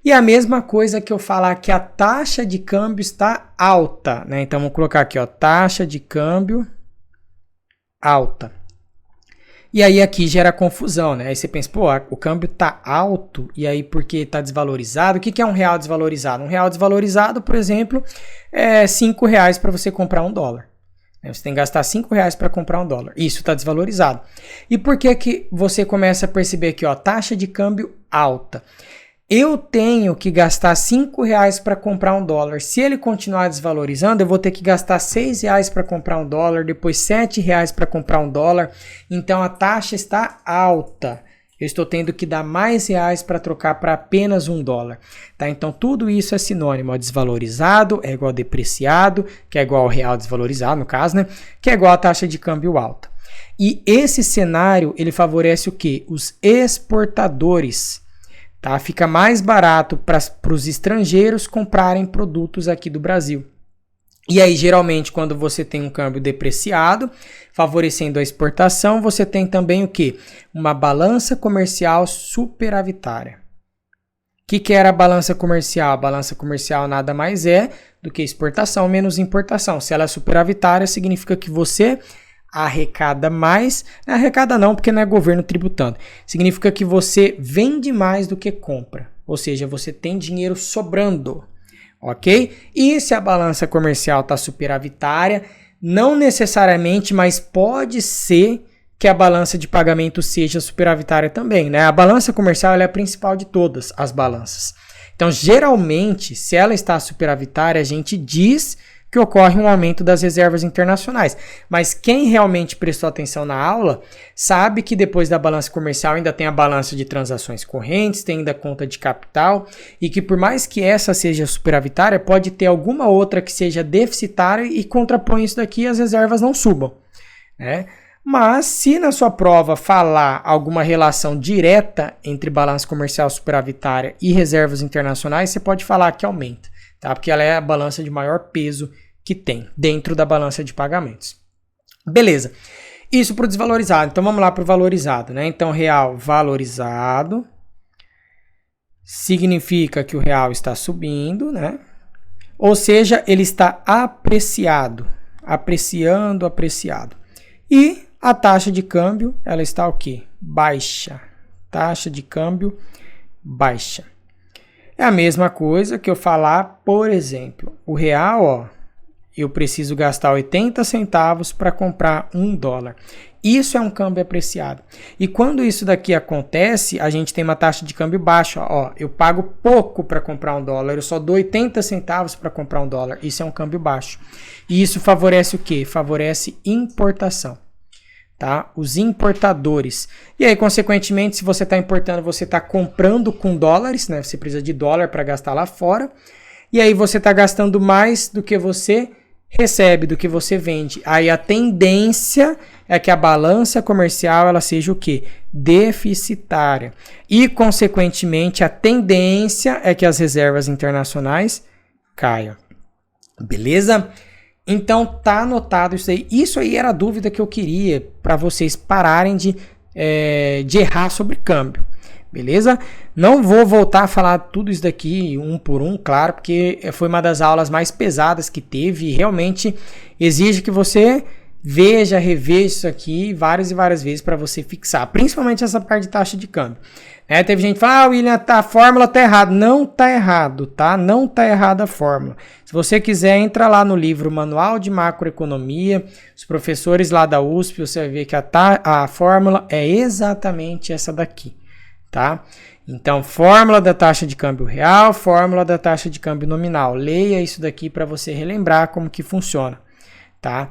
E a mesma coisa que eu falar que a taxa de câmbio está alta, né? Então, vamos colocar aqui, taxa de câmbio alta. E aí aqui gera confusão, né? Aí você pensa, o câmbio está alto, e aí porque está desvalorizado? O que é um real desvalorizado? Um real desvalorizado, por exemplo, é R$5 para você comprar $1. Você tem que gastar R$5 para comprar $1. Isso está desvalorizado. E por que você começa a perceber aqui, taxa de câmbio alta? Eu tenho que gastar R$5 para comprar $1. Se ele continuar desvalorizando, eu vou ter que gastar R$6 para comprar $1, depois R$7 para comprar $1. Então a taxa está alta. Eu estou tendo que dar mais reais para trocar para apenas $1. Tá? Então tudo isso é sinônimo. Desvalorizado é igual a depreciado, que é igual ao real desvalorizado, no caso, né? Que é igual a taxa de câmbio alta. E esse cenário ele favorece o quê? Os exportadores. Tá? Fica mais barato para os estrangeiros comprarem produtos aqui do Brasil. E aí, geralmente, quando você tem um câmbio depreciado, favorecendo a exportação, você tem também o quê? Uma balança comercial superavitária. O que era a balança comercial? A balança comercial nada mais é do que exportação menos importação. Se ela é superavitária, significa que você arrecada mais. Não arrecada não, porque não é governo tributando. Significa que você vende mais do que compra. ou seja, você tem dinheiro sobrando, ok? E se a balança comercial está superavitária, não necessariamente, mas pode ser que a balança de pagamento seja superavitária também, né? A balança comercial ela é a principal de todas as balanças. Então, geralmente, se ela está superavitária, a gente diz que ocorre um aumento das reservas internacionais. Mas quem realmente prestou atenção na aula sabe que depois da balança comercial ainda tem a balança de transações correntes, tem ainda a conta de capital, e que por mais que essa seja superavitária, pode ter alguma outra que seja deficitária e contrapõe isso daqui e as reservas não subam, né? Mas se na sua prova falar alguma relação direta entre balança comercial superavitária e reservas internacionais, você pode falar que aumenta, tá? Porque ela é a balança de maior peso que tem dentro da balança de pagamentos. Beleza. Isso para o desvalorizado. Então vamos lá para o valorizado, né? Então real valorizado significa que o real está subindo, né? Ou seja, ele está apreciado, apreciado. E a taxa de câmbio, ela está o quê? Baixa. Taxa de câmbio baixa. É a mesma coisa que eu falar, por exemplo, o real, ó, eu preciso gastar 80 centavos para comprar $1. Isso é um câmbio apreciado. E quando isso daqui acontece, a gente tem uma taxa de câmbio baixa. Ó, eu pago pouco para comprar $1, eu só dou 80 centavos para comprar $1. Isso é um câmbio baixo. E isso favorece o quê? Favorece importação. Tá? Os importadores. E aí, consequentemente, se você está importando, você está comprando com dólares, né? Você precisa de dólar para gastar lá fora. E aí você está gastando mais do que você recebe, do que você vende. Aí a tendência é que a balança comercial ela seja o quê? Deficitária. E, consequentemente, a tendência é que as reservas internacionais caiam. Beleza? Então tá anotado isso aí. Isso aí era a dúvida que eu queria para vocês pararem de errar sobre câmbio. Beleza? Não vou voltar a falar tudo isso daqui um por um, claro, porque foi uma das aulas mais pesadas que teve e realmente exige que você veja, reveja isso aqui várias e várias vezes para você fixar, principalmente essa parte de taxa de câmbio. Teve gente que fala, William, a fórmula tá errada. Não tá errado, tá? Não tá errada a fórmula. Se você quiser, entra lá no livro Manual de Macroeconomia, os professores lá da USP, você vai ver que a fórmula é exatamente essa daqui, tá? Então, fórmula da taxa de câmbio real, fórmula da taxa de câmbio nominal. Leia isso daqui para você relembrar como que funciona, tá?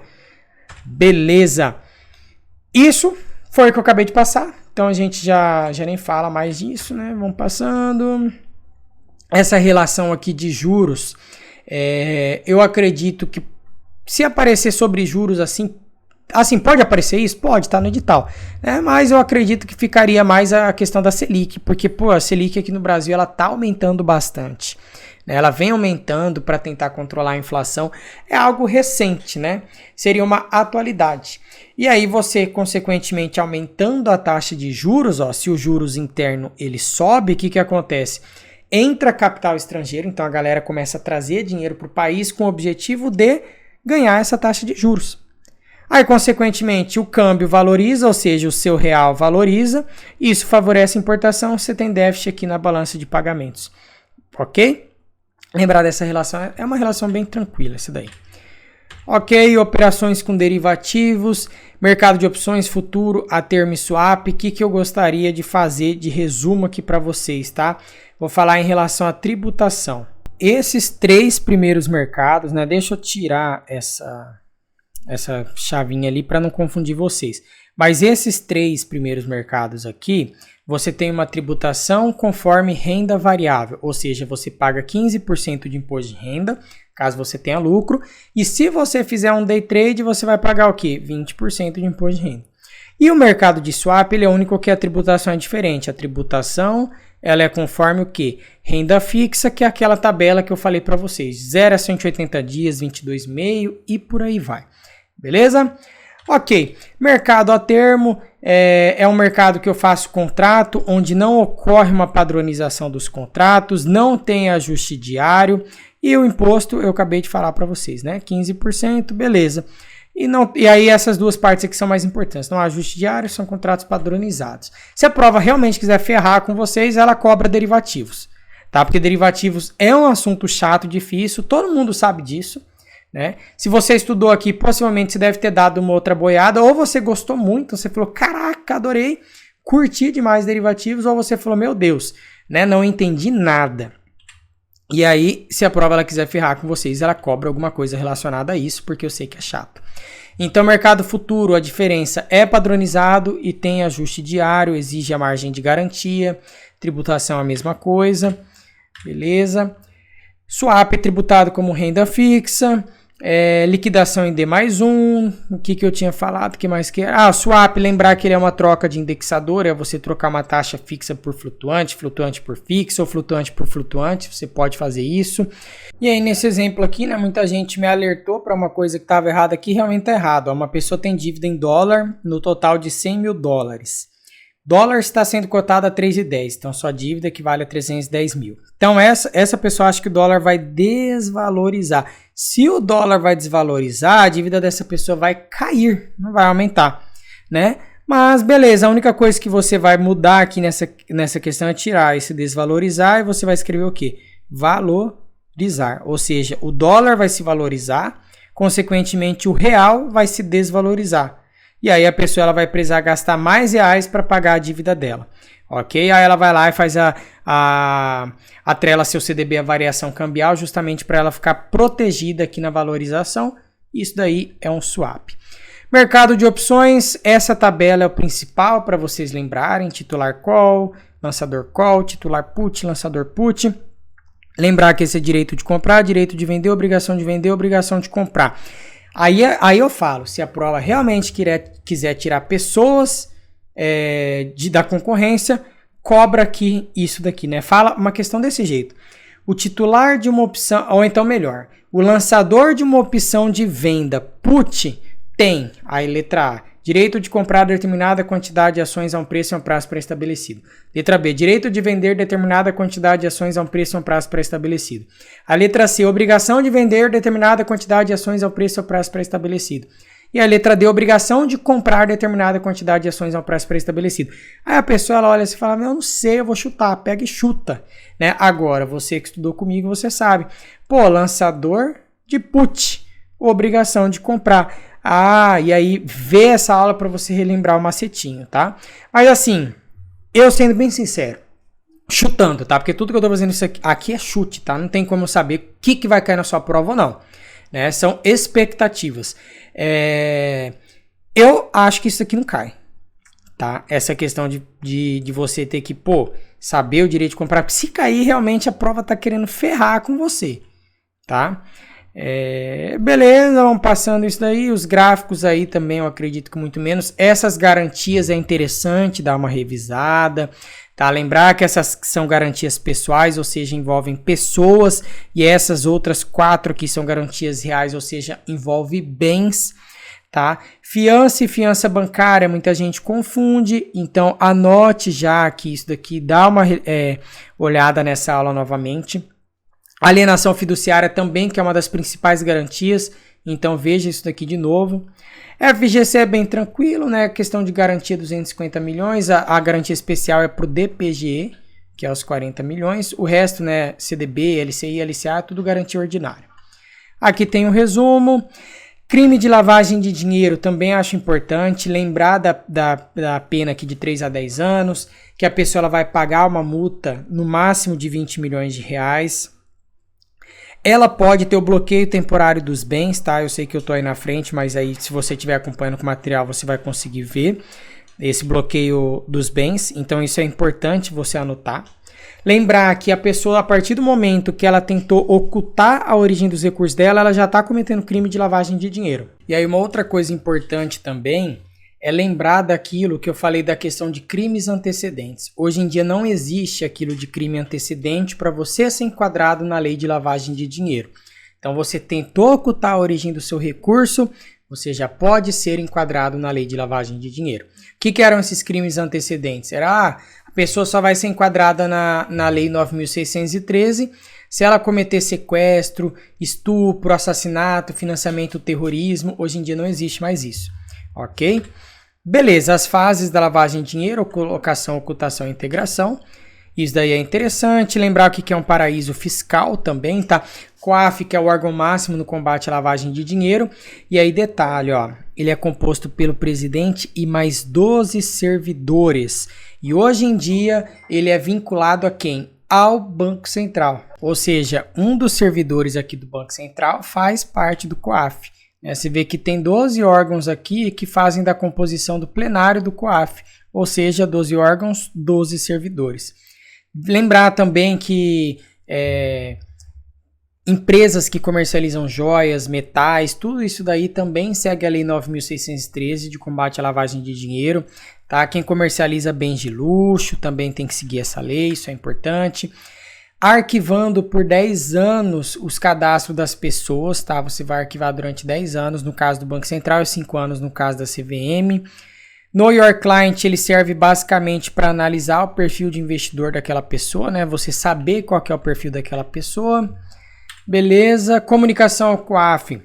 Beleza. Isso foi o que eu acabei de passar. Então a gente já nem fala mais disso, né? Vamos passando. Essa relação aqui de juros, eu acredito que se aparecer sobre juros assim pode aparecer isso? Pode, tá no edital. Mas eu acredito que ficaria mais a questão da Selic, porque a Selic aqui no Brasil ela tá aumentando bastante. Ela vem aumentando para tentar controlar a inflação. É algo recente, né? Seria uma atualidade. E aí você, consequentemente, aumentando a taxa de juros, ó, se o juros interno ele sobe, o que acontece? Entra capital estrangeiro, então a galera começa a trazer dinheiro para o país com o objetivo de ganhar essa taxa de juros. Aí, consequentemente, o câmbio valoriza, ou seja, o seu real valoriza. Isso favorece a importação, você tem déficit aqui na balança de pagamentos. Ok? Lembrar dessa relação, é uma relação bem tranquila essa daí. Ok, operações com derivativos, mercado de opções, futuro, a termo e swap. O que eu gostaria de fazer de resumo aqui para vocês, tá? Vou falar em relação à tributação. Esses 3 primeiros mercados, né? Deixa eu tirar essa chavinha ali para não confundir vocês. Mas esses 3 primeiros mercados aqui, você tem uma tributação conforme renda variável, ou seja, você paga 15% de imposto de renda, caso você tenha lucro, e se você fizer um day trade, você vai pagar o quê? 20% de imposto de renda. E o mercado de swap, ele é o único que a tributação é diferente. A tributação, ela é conforme o quê? Renda fixa, que é aquela tabela que eu falei para vocês, 0 a 180 dias, 22,5 e por aí vai. Beleza? Ok, mercado a termo é um mercado que eu faço contrato, onde não ocorre uma padronização dos contratos, não tem ajuste diário e o imposto eu acabei de falar para vocês, né? 15%, beleza. E aí essas duas partes aqui são mais importantes, não há ajuste diário, são contratos padronizados. Se a prova realmente quiser ferrar com vocês, ela cobra derivativos. tá? Porque derivativos é um assunto chato, difícil, todo mundo sabe disso, né? Se você estudou aqui, possivelmente você deve ter dado uma outra boiada, ou você gostou muito, você falou, caraca, adorei, curti demais derivativos, ou você falou, meu Deus, né? Não entendi nada. E aí, se a prova ela quiser ferrar com vocês, ela cobra alguma coisa relacionada a isso, porque eu sei que é chato. Então, mercado futuro, a diferença é padronizado e tem ajuste diário, exige a margem de garantia, tributação é a mesma coisa, beleza? Swap é tributado como renda fixa, liquidação em D+1, o que eu tinha falado, que mais que era? Swap, lembrar que ele é uma troca de indexador, é você trocar uma taxa fixa por flutuante, flutuante por fixo ou flutuante por flutuante, você pode fazer isso. E aí nesse exemplo aqui, né, muita gente me alertou para uma coisa que estava errada aqui, realmente está errado. Uma pessoa tem dívida em dólar no total de 100 mil dólares. Dólar está sendo cotado a 3,10, então sua dívida equivale a 310 mil. Então essa pessoa acha que o dólar vai desvalorizar. Se o dólar vai desvalorizar, a dívida dessa pessoa vai cair, não vai aumentar, né? Mas beleza, a única coisa que você vai mudar aqui nessa questão é tirar esse desvalorizar e você vai escrever o quê? Valorizar, ou seja, o dólar vai se valorizar, consequentemente o real vai se desvalorizar. E aí a pessoa ela vai precisar gastar mais reais para pagar a dívida dela, ok? Aí ela vai lá e faz atrela seu CDB à variação cambial justamente para ela ficar protegida aqui na valorização. Isso daí é um swap. Mercado de opções, essa tabela é o principal para vocês lembrarem, titular call, lançador call, titular put, lançador put. Lembrar que esse é direito de comprar, direito de vender, obrigação de comprar. Aí eu falo, se a prova realmente quiser tirar pessoas da concorrência, cobra aqui isso daqui, né? Fala uma questão desse jeito. O titular de uma opção, ou então melhor, o lançador de uma opção de venda put tem, aí letra A, direito de comprar determinada quantidade de ações a um preço e um prazo pré-estabelecido. Letra B, direito de vender determinada quantidade de ações a um preço e um prazo pré-estabelecido. A letra C, obrigação de vender determinada quantidade de ações ao preço e ao prazo pré-estabelecido. E a letra D, obrigação de comprar determinada quantidade de ações ao prazo pré-estabelecido. Aí a pessoa ela olha e fala, eu não sei, eu vou chutar, pega e chuta. Né? Agora, você que estudou comigo, você sabe. Lançador de put, obrigação de comprar. E aí vê essa aula para você relembrar o macetinho, tá? Mas assim, eu sendo bem sincero, chutando, tá? Porque tudo que eu tô fazendo isso aqui é chute, tá? Não tem como eu saber o que vai cair na sua prova ou não, né? São expectativas. Eu acho que isso aqui não cai, tá? Essa questão de você ter que, saber o direito de comprar. Se cair, realmente a prova tá querendo ferrar com você, tá? Beleza, vamos passando isso daí. Os gráficos aí também eu acredito que muito menos. Essas garantias é interessante dar uma revisada, tá? Lembrar que essas são garantias pessoais, ou seja, envolvem pessoas, e essas outras 4 aqui são garantias reais, ou seja, envolve bens, tá? Fiança e fiança bancária, muita gente confunde, então anote já que isso daqui, dá uma olhada nessa aula novamente. Alienação fiduciária também, que é uma das principais garantias, então veja isso daqui de novo. FGC é bem tranquilo, né? Questão de garantia 250 milhões, a garantia especial é para o DPGE, que é os 40 milhões, o resto, né, CDB, LCI, LCA, tudo garantia ordinária. Aqui tem um resumo. Crime de lavagem de dinheiro também acho importante, lembrar da pena aqui de 3 a 10 anos, que a pessoa ela vai pagar uma multa no máximo de 20 milhões de reais. Ela pode ter o bloqueio temporário dos bens, tá? Eu sei que eu tô aí na frente, mas aí se você estiver acompanhando com o material, você vai conseguir ver esse bloqueio dos bens. Então isso é importante você anotar. Lembrar que a pessoa, a partir do momento que ela tentou ocultar a origem dos recursos dela, ela já está cometendo crime de lavagem de dinheiro. E aí uma outra coisa importante também é lembrar daquilo que eu falei da questão de crimes antecedentes. Hoje em dia não existe aquilo de crime antecedente para você ser enquadrado na lei de lavagem de dinheiro. Então você tentou ocultar a origem do seu recurso, você já pode ser enquadrado na lei de lavagem de dinheiro. O que eram esses crimes antecedentes? Era a pessoa só vai ser enquadrada na lei 9.613 se ela cometer sequestro, estupro, assassinato, financiamento do terrorismo. Hoje em dia não existe mais isso, ok? Beleza, as fases da lavagem de dinheiro, colocação, ocultação e integração. Isso daí é interessante. Lembrar o que é um paraíso fiscal também, tá? COAF, que é o órgão máximo no combate à lavagem de dinheiro. E aí, detalhe, ó, ele é composto pelo presidente e mais 12 servidores. E hoje em dia, ele é vinculado a quem? Ao Banco Central. Ou seja, um dos servidores aqui do Banco Central faz parte do COAF. Você vê que tem 12 órgãos aqui que fazem da composição do plenário do COAF. Ou seja, 12 órgãos, 12 servidores. Lembrar também que empresas que comercializam joias, metais, tudo isso daí também segue a Lei 9.613 de combate à lavagem de dinheiro. Tá? Quem comercializa bens de luxo também tem que seguir essa lei, isso é importante. Arquivando por 10 anos os cadastros das pessoas, tá? Você vai arquivar durante 10 anos no caso do Banco Central e 5 anos no caso da CVM. Know Your Client, ele serve basicamente para analisar o perfil de investidor daquela pessoa, né? Você saber qual que é o perfil daquela pessoa. Beleza. Comunicação ao COAF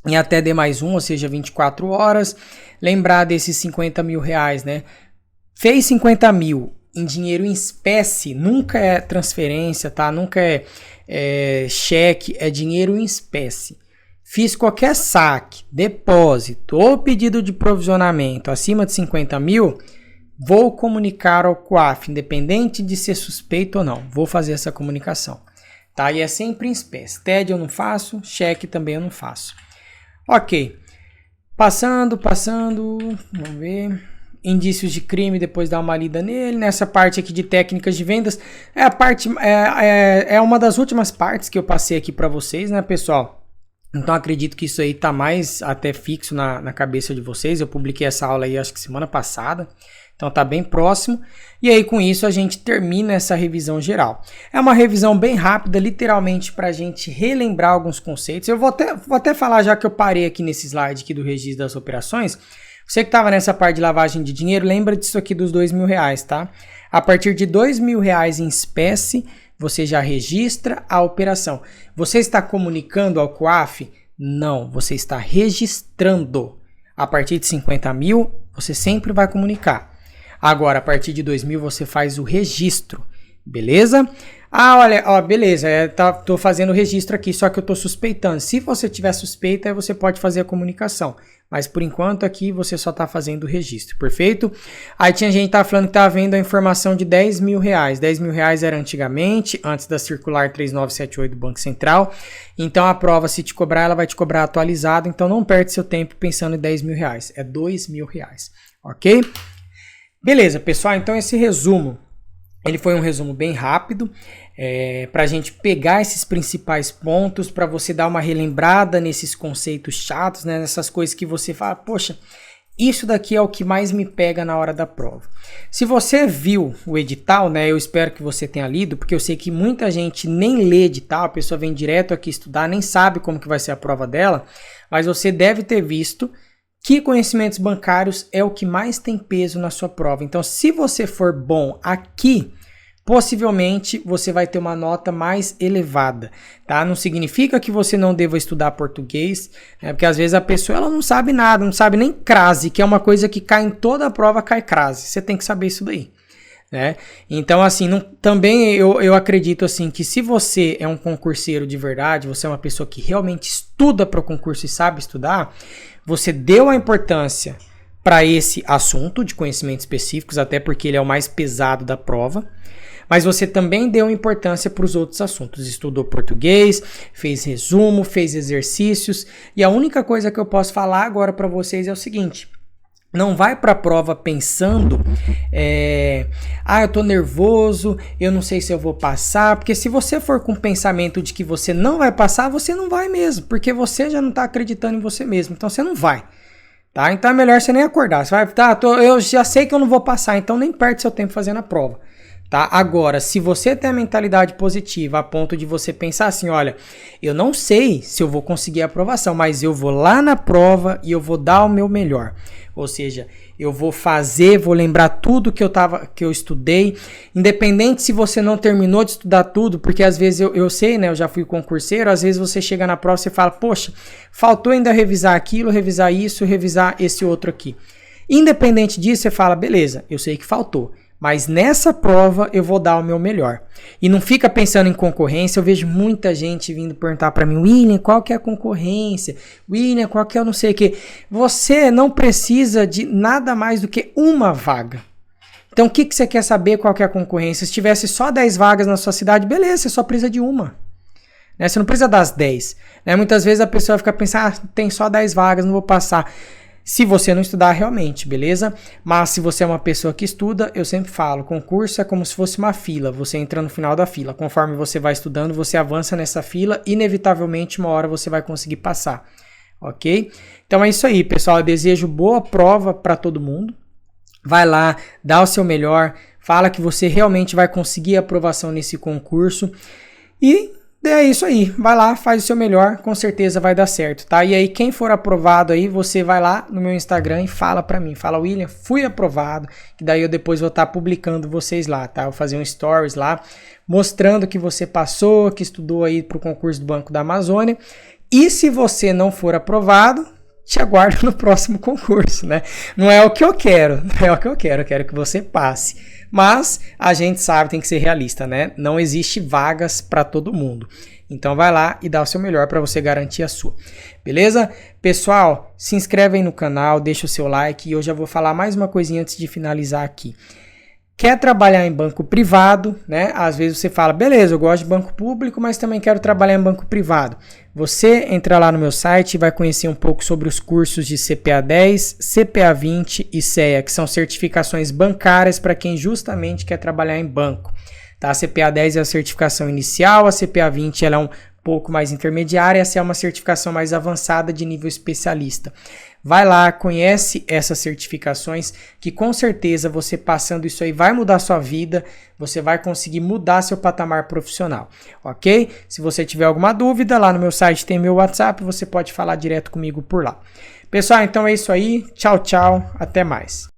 em até D+1, ou seja, 24 horas. Lembrar desses 50 mil reais, né? Fez 50 mil em dinheiro em espécie, nunca é transferência, tá? Nunca é cheque, é dinheiro em espécie. Fiz qualquer saque, depósito ou pedido de provisionamento acima de 50 mil, vou comunicar ao COAF, independente de ser suspeito ou não. Vou fazer essa comunicação. Tá? E é sempre em espécie. TED eu não faço, cheque também eu não faço. Ok. Passando. Vamos ver. Indícios de crime, depois dar uma lida nele. Nessa parte aqui de técnicas de vendas, é uma das últimas partes que eu passei aqui para vocês, né, pessoal? Então acredito que isso aí tá mais até fixo na cabeça de vocês. Eu publiquei essa aula aí acho que semana passada. Então tá bem próximo. E aí com isso a gente termina essa revisão geral. É uma revisão bem rápida, literalmente para a gente relembrar alguns conceitos. Eu vou até falar, já que eu parei aqui nesse slide aqui do registro das operações. Você que estava nessa parte de lavagem de dinheiro, lembra disso aqui dos R$2.000, tá? A partir de R$2.000 em espécie, você já registra a operação. Você está comunicando ao COAF? Não, você está registrando. A partir de 50 mil, você sempre vai comunicar. Agora, a partir de 2.000, você faz o registro, beleza? Ah, olha, ó, beleza, tô fazendo o registro aqui, só que eu tô suspeitando. Se você tiver suspeita, aí você pode fazer a comunicação. Mas por enquanto aqui você só tá fazendo o registro, perfeito? Aí tinha gente que tava falando que tava vendo a informação de R$10.000. R$10.000 era antigamente, antes da circular 3978 do Banco Central. Então a prova, se te cobrar, ela vai te cobrar atualizado. Então não perde seu tempo pensando em R$10.000. É R$2.000, ok? Beleza, pessoal. Então esse resumo, ele foi um resumo bem rápido. Para a gente pegar esses principais pontos, para você dar uma relembrada nesses conceitos chatos, né, nessas coisas que você fala, poxa, isso daqui é o que mais me pega na hora da prova. Se você viu o edital, né, eu espero que você tenha lido, porque eu sei que muita gente nem lê edital, a pessoa vem direto aqui estudar, nem sabe como que vai ser a prova dela, mas você deve ter visto que conhecimentos bancários é o que mais tem peso na sua prova. Então, se você for bom aqui, possivelmente você vai ter uma nota mais elevada, tá? Não significa que você não deva estudar português, né? Porque às vezes a pessoa ela não sabe nada, não sabe nem crase, que é uma coisa que cai em toda a prova, cai crase. Você tem que saber isso daí, né? Então, assim, também eu acredito assim que se você é um concurseiro de verdade, você é uma pessoa que realmente estuda para o concurso e sabe estudar, você deu a importância para esse assunto de conhecimentos específicos, até porque ele é o mais pesado da prova. Mas você também deu importância para os outros assuntos. Estudou português, fez resumo, fez exercícios. E a única coisa que eu posso falar agora para vocês é o seguinte. Não vai para a prova pensando, eu tô nervoso, eu não sei se eu vou passar. Porque se você for com o pensamento de que você não vai passar, você não vai mesmo. Porque você já não está acreditando em você mesmo. Então você não vai. Tá? Então é melhor você nem acordar. Você vai, eu já sei que eu não vou passar, então nem perde seu tempo fazendo a prova. Tá? Agora, se você tem a mentalidade positiva a ponto de você pensar assim, olha, eu não sei se eu vou conseguir a aprovação, mas eu vou lá na prova e eu vou dar o meu melhor. Ou seja, eu vou fazer, vou lembrar tudo que eu estudei, independente se você não terminou de estudar tudo, porque às vezes eu sei, né, eu já fui concurseiro, às vezes você chega na prova e você fala, poxa, faltou ainda revisar aquilo, revisar isso, revisar esse outro aqui. Independente disso, você fala, beleza, eu sei que faltou. mas nessa prova eu vou dar o meu melhor. E não fica pensando em concorrência. Eu vejo muita gente vindo perguntar para mim: William, qual que é a concorrência? William, qual que é o não sei o que? Você não precisa de nada mais do que uma vaga. Então o que você quer saber qual que é a concorrência? Se tivesse só 10 vagas na sua cidade, beleza, você só precisa de uma. Né? Você não precisa das 10. Né? Muitas vezes a pessoa fica pensando: tem só 10 vagas, não vou passar. Se você não estudar realmente, beleza? Mas se você é uma pessoa que estuda, eu sempre falo, concurso é como se fosse uma fila, você entra no final da fila. Conforme você vai estudando, você avança nessa fila, inevitavelmente uma hora você vai conseguir passar, ok? Então é isso aí, pessoal, eu desejo boa prova para todo mundo. Vai lá, dá o seu melhor, fala que você realmente vai conseguir a aprovação nesse concurso e é isso aí, vai lá, faz o seu melhor, com certeza vai dar certo, tá? E aí quem for aprovado aí, você vai lá no meu Instagram e fala pra mim, fala: William, fui aprovado, que daí eu depois vou estar publicando vocês lá, tá? Eu vou fazer um stories lá, mostrando que você passou, que estudou aí pro concurso do Banco da Amazônia, e se você não for aprovado, te aguardo no próximo concurso, né? Não é o que eu quero, eu quero que você passe. Mas a gente sabe, tem que ser realista, né? Não existe vagas para todo mundo. Então vai lá e dá o seu melhor para você garantir a sua. Beleza? Pessoal, se inscreve aí no canal, deixa o seu like e eu já vou falar mais uma coisinha antes de finalizar aqui. Quer trabalhar em banco privado, né? Às vezes você fala: beleza, eu gosto de banco público, mas também quero trabalhar em banco privado. Você entra lá no meu site e vai conhecer um pouco sobre os cursos de CPA 10, CPA 20 e CEA, que são certificações bancárias para quem justamente quer trabalhar em banco. Tá? A CPA 10 é a certificação inicial, a CPA 20 ela é um pouco mais intermediária, essa é uma certificação mais avançada de nível especialista. Vai lá, conhece essas certificações, que com certeza você passando isso aí vai mudar sua vida, você vai conseguir mudar seu patamar profissional, ok? Se você tiver alguma dúvida, lá no meu site tem meu WhatsApp, você pode falar direto comigo por lá. Pessoal, então é isso aí, tchau, tchau, até mais.